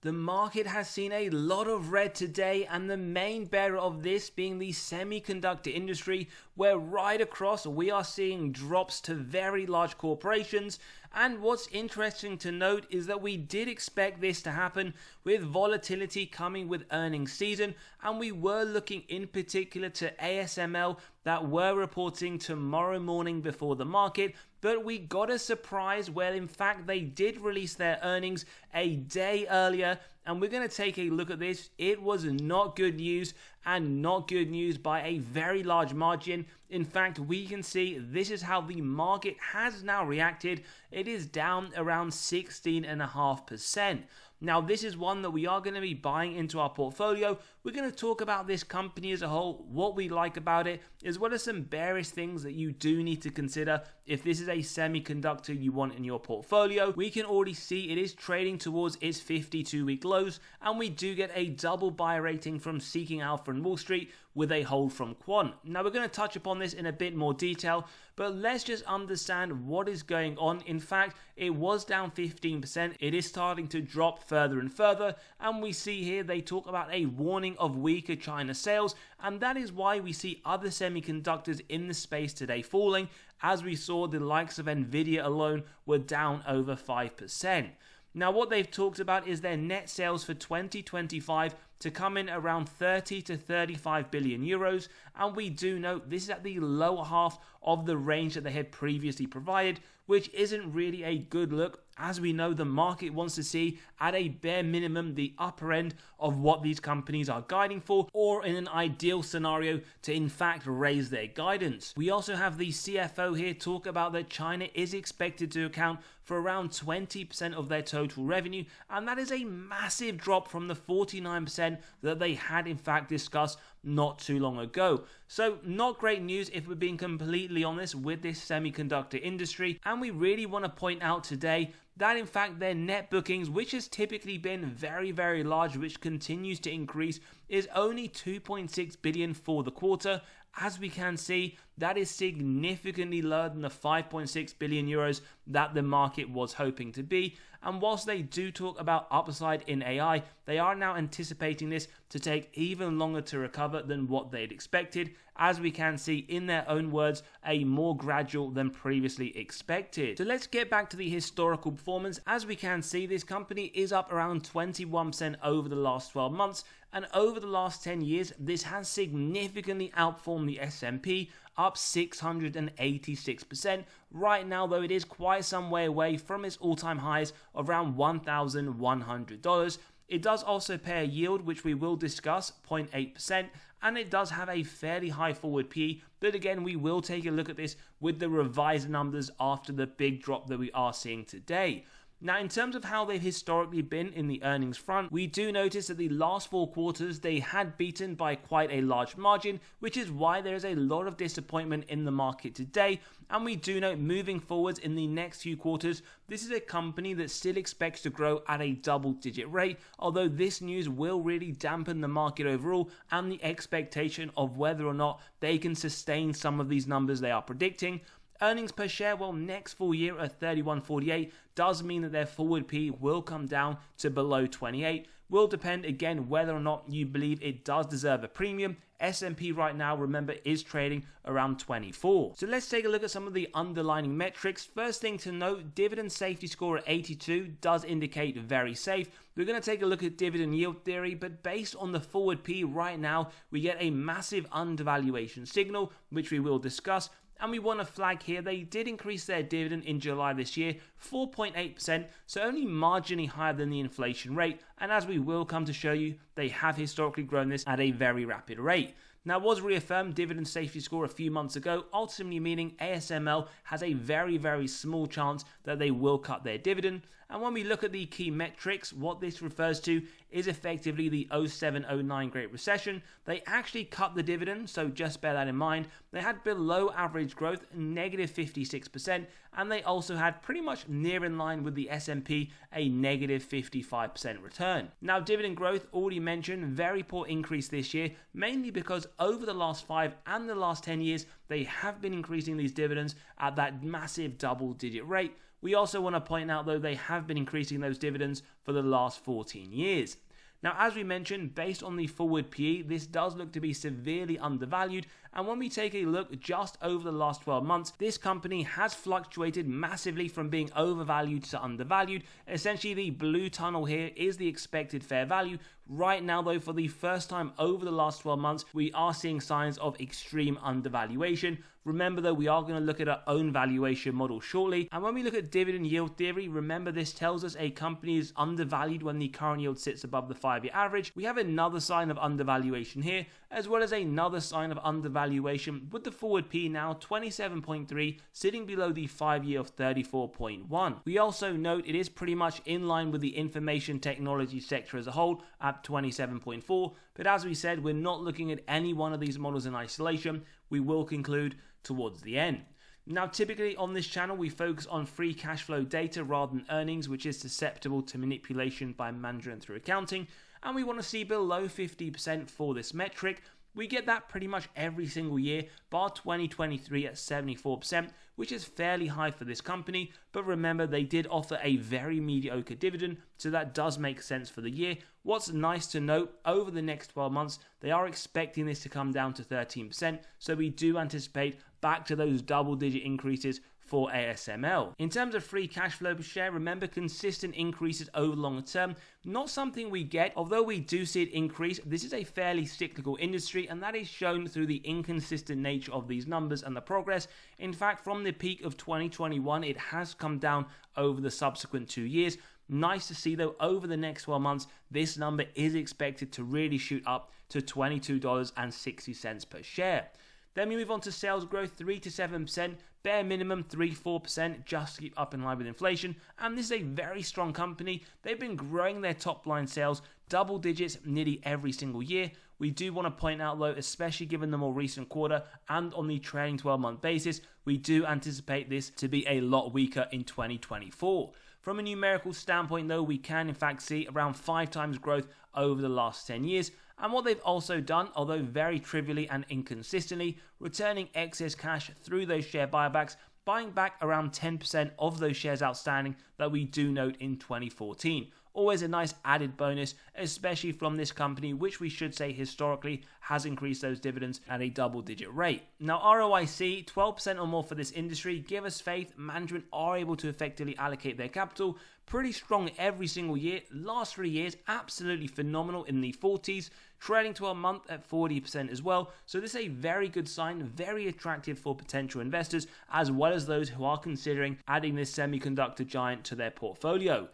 The market has seen a lot of red today, and the main bearer of this being the semiconductor industry, where right across we are seeing drops to very large corporations. And what's interesting to note is that we did expect this to happen with volatility coming with earnings season, and we were looking in particular to ASML that were reporting tomorrow morning before the market. But we got a surprise where in fact they did release their earnings a day earlier, and we're going to take a look at this. It was not good news, and not good news by a very large margin. In fact, we can see this is how the market has now reacted. It is down around 16.5%. Now, this is one that we are going to be buying into our portfolio. We're going to talk about this company as a whole, what we like about it, as well as some bearish things that you do need to consider if this is a semiconductor you want in your portfolio. We can already see it is trading towards its 52-week lows, and we do get a double buy rating from Seeking Alpha and Wall Street with a hold from Quant. Now, we're going to touch upon this in a bit more detail, but let's just understand what is going on. In fact, it was down 15%. It is starting to drop further and further, and we see here they talk about a warning of weaker China sales, and that is why we see other semiconductors in the space today falling, as we saw the likes of Nvidia alone were down over 5%. Now, what they've talked about is their net sales for 2025 to come in around 30 to 35 billion euros, and we do note this is at the lower half of the range that they had previously provided, which isn't really a good look. As we know, the market wants to see at a bare minimum the upper end of what these companies are guiding for, or in an ideal scenario to in fact raise their guidance. We also have the CFO here talk about that China is expected to account for around 20% of their total revenue, and that is a massive drop from the 49% that they had in fact discussed not too long ago. So not great news if we're being completely honest with this semiconductor industry, and we really want to point out today that in fact their net bookings, which has typically been very large, which continues to increase, is only 2.6 billion for the quarter. As we can see, that is significantly lower than the 5.6 billion euros that the market was hoping to be. And whilst they do talk about upside in AI, they are now anticipating this to take even longer to recover than what they'd expected. As we can see in their own words, a more gradual than previously expected. So let's get back to the historical performance. As we can see, this company is up around 21% over the last 12 months. And over the last 10 years, this has significantly outperformed the S&P, up 686%. Right now, though, it is quite some way away from its all-time highs of around $1,100. It does also pay a yield, which we will discuss, 0.8%, and it does have a fairly high forward PE, but again, we will take a look at this with the revised numbers after the big drop that we are seeing today. Now, in terms of how they've historically been in the earnings front, we do notice that the last 4 quarters they had beaten by quite a large margin, which is why there is a lot of disappointment in the market today. And we do note moving forwards in the next few quarters, this is a company that still expects to grow at a double-digit rate, although this news will really dampen the market overall and the expectation of whether or not they can sustain some of these numbers they are predicting. Earnings per share, well, next full year at 31.48 does mean that their forward P will come down to below 28. Will depend again whether or not you believe it does deserve a premium. S&P right now, remember, is trading around 24. So let's take a look at some of the underlying metrics. First thing to note, dividend safety score at 82 does indicate very safe. We're going to take a look at dividend yield theory, but based on the forward P right now, we get a massive undervaluation signal, which we will discuss. And we want to flag here, they did increase their dividend in July this year, 4.8%, so only marginally higher than the inflation rate. And as we will come to show you, they have historically grown this at a very rapid rate. Now, it was reaffirmed dividend safety score a few months ago, ultimately meaning ASML has a very small chance that they will cut their dividend. And when we look at the key metrics, what this refers to is effectively the 07-09 Great Recession. They actually cut the dividend, so just bear that in mind. They had below average growth, negative 56%, and they also had pretty much near in line with the S&P, a negative 55% return. Now, dividend growth, already mentioned, very poor increase this year, mainly because over the last 5 and the last 10 years, they have been increasing these dividends at that massive double-digit rate. We also want to point out though they have been increasing those dividends for the last 14 years. Now, as we mentioned, based on the forward PE, this does look to be severely undervalued, and when we take a look just over the last 12 months, this company has fluctuated massively from being overvalued to undervalued. Essentially, the blue tunnel here is the expected fair value. Right now, though, for the first time over the last 12 months, we are seeing signs of extreme undervaluation. Remember, though, we are going to look at our own valuation model shortly. And when we look at dividend yield theory, remember this tells us a company is undervalued when the current yield sits above the 5-year average. We have another sign of undervaluation here, as well as another sign of undervaluation with the forward P now 27.3, sitting below the 5-year of 34.1. We also note it is pretty much in line with the information technology sector as a whole at 27.4, but as we said, we're not looking at any one of these models in isolation. We will conclude towards the end. Now, typically on this channel, we focus on free cash flow data rather than earnings, which is susceptible to manipulation by management through accounting, and we want to see below 50% for this metric. We get that pretty much every single year, bar 2023 at 74%, which is fairly high for this company, but remember they did offer a very mediocre dividend, so that does make sense for the year. What's nice to note, over the next 12 months, they are expecting this to come down to 13%, so we do anticipate back to those double-digit increases for ASML. In terms of free cash flow per share, remember consistent increases over the longer term, not something we get, although we do see it increase. This is a fairly cyclical industry, and that is shown through the inconsistent nature of these numbers and the progress. In fact, from the peak of 2021, it has come down over the subsequent 2 years. Nice to see though, over the next 12 months, this number is expected to really shoot up to $22.60 per share. Then we move on to sales growth, 3 to 7%, bare minimum 3-4%, just to keep up in line with inflation. And this is a very strong company. They've been growing their top line sales double digits nearly every single year. We do want to point out though, especially given the more recent quarter and on the trailing 12-month basis, we do anticipate this to be a lot weaker in 2024. From a numerical standpoint though, we can in fact see around 5 times growth over the last 10 years. And what they've also done, although very trivially and inconsistently, returning excess cash through those share buybacks, buying back around 10% of those shares outstanding that we do note in 2014. Always a nice added bonus, especially from this company, which we should say historically has increased those dividends at a double-digit rate. Now, ROIC, 12% or more for this industry. Give us faith, management are able to effectively allocate their capital. Pretty strong every single year. Last 3 years, absolutely phenomenal in the 40s. Trailing 12 month at 40% as well. So this is a very good sign, very attractive for potential investors, as well as those who are considering adding this semiconductor giant to their portfolio.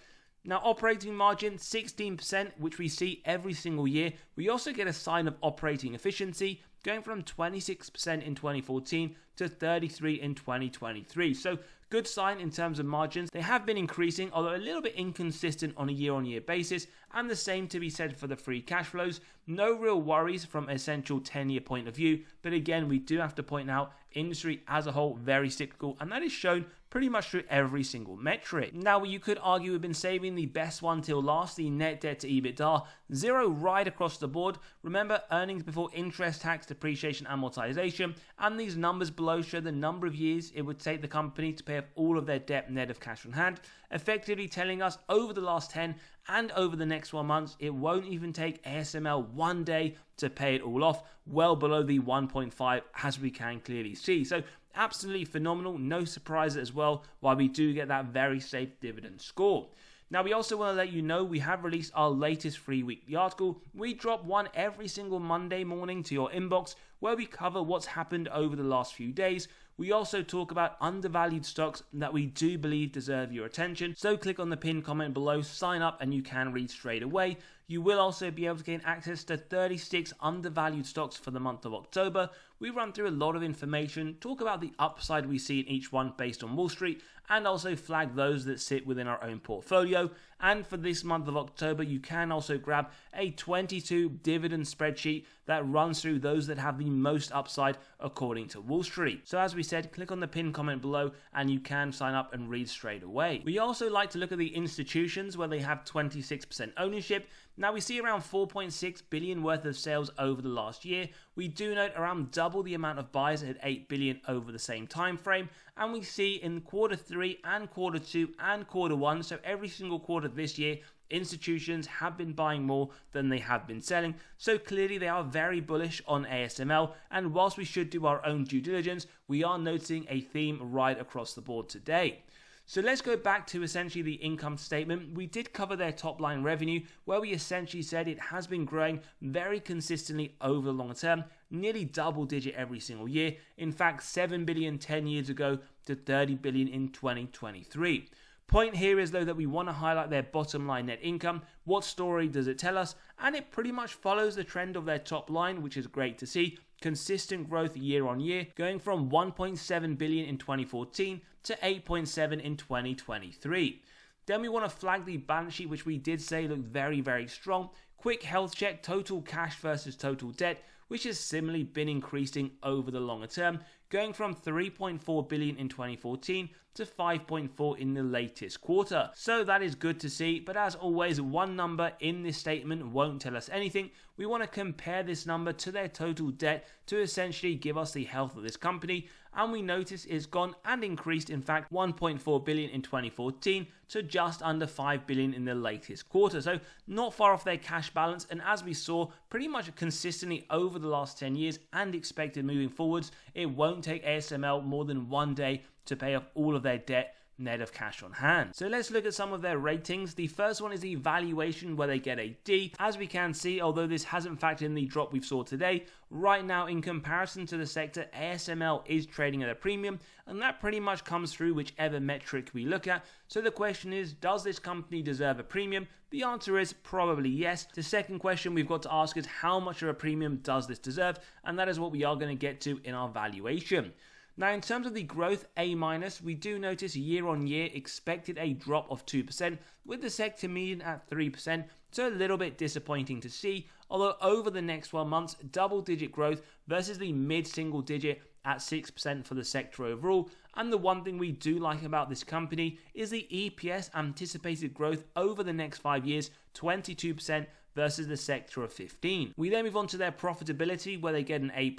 Now, operating margin, 16%, which we see every single year. We also get a sign of operating efficiency, going from 26% in 2014 to 33% in 2023. So good sign in terms of margins. They have been increasing, although a little bit inconsistent on a year-on-year basis, and the same to be said for the free cash flows. No real worries from an essential 10-year point of view, but again, we do have to point out industry as a whole very cyclical, and that is shown pretty much through every single metric. Now, you could argue we've been saving the best one till last, the net debt to EBITDA, 0 right across the board. Remember, earnings before interest, tax, depreciation, amortization, and these numbers below show the number of years it would take the company to pay off all of their debt net of cash on hand, effectively telling us over the last 10 and over the next 1 month, it won't even take ASML 1 day to pay it all off, well below the 1.5 as we can clearly see. So absolutely phenomenal, no surprise as well why we do get that very safe dividend score. Now, we also want to let you know we have released our latest free weekly article. We drop one every single Monday morning to your inbox where we cover what's happened over the last few days. We also talk about undervalued stocks that we do believe deserve your attention. So click on the pinned comment below, sign up, and you can read straight away. You will also be able to gain access to 36 undervalued stocks for the month of October. We run through a lot of information, talk about the upside we see in each one based on Wall Street, and also flag those that sit within our own portfolio. And for this month of October, you can also grab a 22 dividend spreadsheet that runs through those that have the most upside according to Wall Street. So as we said, click on the pinned comment below and you can sign up and read straight away. We also like to look at the institutions where they have 26% ownership. Now we see around 4.6 billion worth of sales over the last year. We do note around double the amount of buyers at 8 billion over the same time frame, and we see in quarter 3 and quarter 2 and quarter 1, so every single quarter this year, institutions have been buying more than they have been selling. So clearly they are very bullish on ASML, and whilst we should do our own due diligence, we are noticing a theme right across the board today. So let's go back to essentially the income statement. We did cover their top line revenue, where we essentially said it has been growing very consistently over the long term, nearly double digit every single year. In fact, 7 billion 10 years ago to 30 billion in 2023. Point here is though that we want to highlight their bottom line net income. What story does it tell us? And it pretty much follows the trend of their top line, which is great to see. Consistent growth year on year, going from 1.7 billion in 2014 to 8.7 in 2023. Then we want to flag the balance sheet, which we did say looked very, very strong. Quick health check, total cash versus total debt, which has similarly been increasing over the longer term, going from 3.4 billion in 2014 to 5.4 in the latest quarter. So that is good to see, but as always, one number in this statement won't tell us anything. We want to compare this number to their total debt to essentially give us the health of this company, and we notice it's gone and increased, in fact 1.4 billion in 2014 to just under 5 billion in the latest quarter. So not far off their cash balance, and as we saw pretty much consistently over the last 10 years and expected moving forwards, it won't take ASML more than one day to pay off all of their debt net of cash on hand. So let's look at some of their ratings. The first one is the valuation, where they get a D. As we can see, although this hasn't factored in the drop we've saw today, right now in comparison to the sector, ASML is trading at a premium, and that pretty much comes through whichever metric we look at. So the question is, does this company deserve a premium? The answer is probably yes. The second question we've got to ask is, how much of a premium does this deserve? And that is what we are going to get to in our valuation. Now, in terms of the growth, A-, we do notice year on year expected a drop of 2%, with the sector median at 3%, so a little bit disappointing to see, although over the next 12 months, double-digit growth versus the mid-single digit at 6% for the sector overall. And the one thing we do like about this company is the EPS anticipated growth over the next 5 years, 22% versus the sector of 15%. We then move on to their profitability, where they get an A+,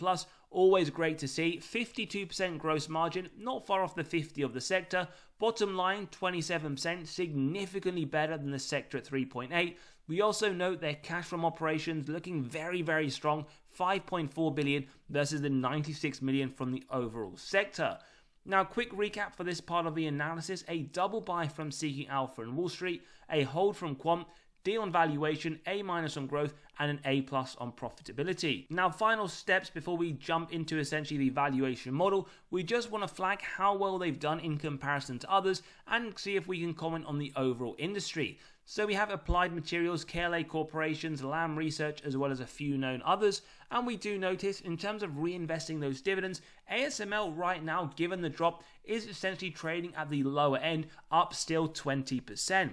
always great to see. 52% gross margin, not far off the 50% of the sector. Bottom line, 27%, significantly better than the sector at 3.8%. We also note their cash from operations looking very, very strong, 5.4 billion versus the 96 million from the overall sector. Now, quick recap for this part of the analysis: a double buy from Seeking Alpha and Wall Street, a hold from Quant, D on valuation, A- on growth, and an A+ on profitability. Now, final steps before we jump into essentially the valuation model, we just want to flag how well they've done in comparison to others and see if we can comment on the overall industry. So we have Applied Materials, KLA Corporations, Lam Research, as well as a few known others. And we do notice, in terms of reinvesting those dividends, ASML right now, given the drop, is essentially trading at the lower end, up still 20%.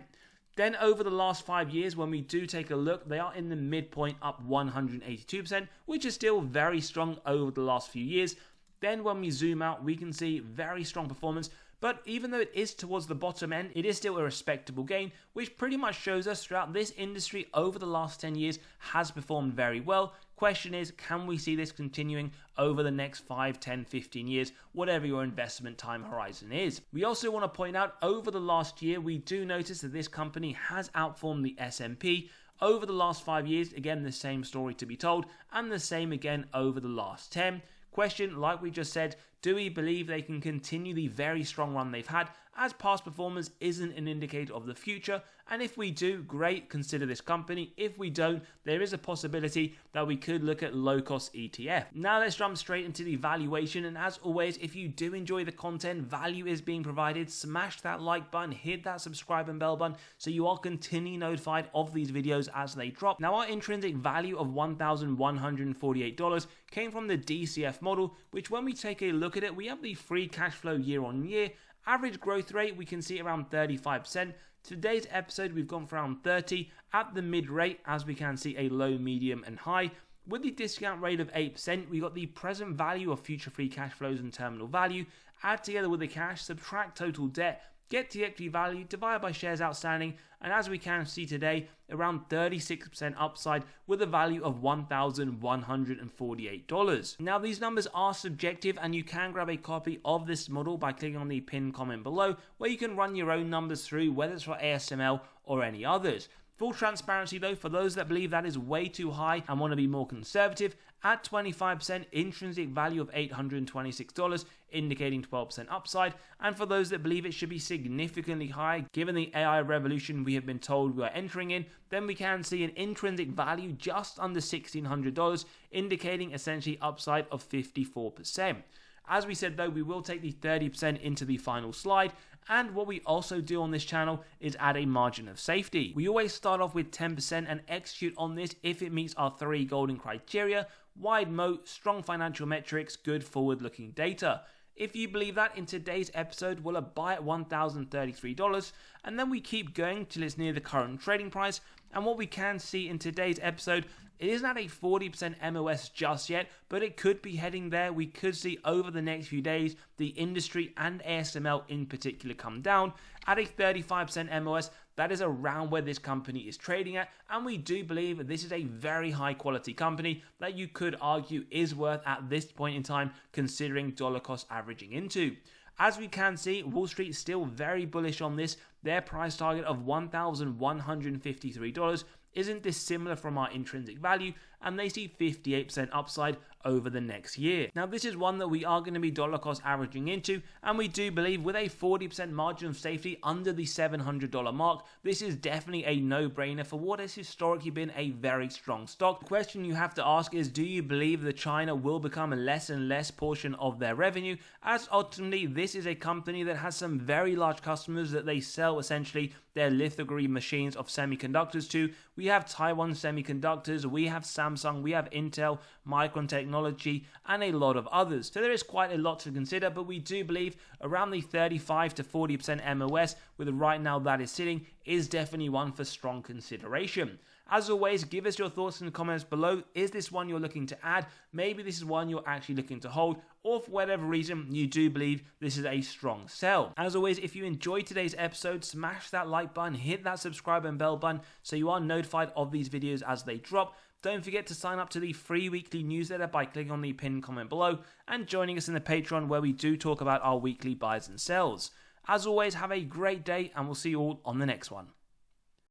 Then over the last 5 years, when we do take a look, they are in the midpoint, up 182%, which is still very strong over the last few years. Then when we zoom out, we can see very strong performance. But even though it is towards the bottom end, it is still a respectable gain, which pretty much shows us throughout this industry over the last 10 years has performed very well. Question is, can we see this continuing over the next 5, 10, 15 years, whatever your investment time horizon is? We also want to point out, over the last year, we do notice that this company has outperformed the S&P. Over the last 5 years, again, the same story to be told, and the same again over the last 10. Question, like we just said, do we believe they can continue the very strong run they've had, as past performance isn't an indicator of the future? And if we do, great, consider this company. If we don't, there is a possibility that we could look at low-cost ETF. Now let's jump straight into the valuation, and as always, if you do enjoy the content, value is being provided, smash that like button, hit that subscribe and bell button so you are continually notified of these videos as they drop. Now, our intrinsic value of $1,148 came from the DCF model, which when we take a look at it, we have the free cash flow year on year. Average growth rate, we can see around 35%. Today's episode we've gone for around 30 at the mid rate, as we can see a low, medium and high. With the discount rate of 8%, we got the present value of future free cash flows and terminal value, add together with the cash, subtract total debt, get the equity value, divide by shares outstanding, and as we can see today, around 36% upside with a value of $1,148. Now these numbers are subjective and you can grab a copy of this model by clicking on the pinned comment below, where you can run your own numbers through, whether it's for ASML or any others. Full transparency though, for those that believe that is way too high and want to be more conservative, at 25% intrinsic value of $826, indicating 12% upside, and for those that believe it should be significantly high, given the AI revolution we have been told we are entering in, then we can see an intrinsic value just under $1,600, indicating essentially upside of 54%. As we said though, we will take the 30% into the final slide, and what we also do on this channel is add a margin of safety. We always start off with 10% and execute on this if it meets our 3 golden criteria: wide moat, strong financial metrics, good forward-looking data. If you believe that, in today's episode, we'll buy at $1,033, and then we keep going till it's near the current trading price. And what we can see in today's episode, it isn't at a 40% MOS just yet, but it could be heading there. We could see over the next few days the industry and ASML in particular come down. At a 35% MOS, that is around where this company is trading at, and we do believe this is a very high quality company that you could argue is worth at this point in time considering dollar cost averaging into. As we can see, Wall Street is still very bullish on this. Their price target of $1,153 isn't dissimilar from our intrinsic value, and they see 58% upside over the next year. Now this is one that we are going to be dollar cost averaging into, and we do believe with a 40% margin of safety under the $700 mark, this is definitely a no-brainer for what has historically been a very strong stock. The question you have to ask is, do you believe that China will become a less and less portion of their revenue, as ultimately this is a company that has some very large customers that they sell essentially their lithography machines of semiconductors to. We have Taiwan Semiconductors, we have Samsung, we have Intel, Micron Technology, and a lot of others. So there is quite a lot to consider, but we do believe around the 35 to 40% MOS, with right now that is sitting, is definitely one for strong consideration. As always, give us your thoughts in the comments below. Is this one you're looking to add? Maybe this is one you're actually looking to hold, or for whatever reason you do believe this is a strong sell. As always, if you enjoyed today's episode, smash that like button, hit that subscribe and bell button so you are notified of these videos as they drop. Don't forget to sign up to the free weekly newsletter by clicking on the pinned comment below and joining us in the Patreon, where we do talk about our weekly buys and sells. As always, have a great day and we'll see you all on the next one.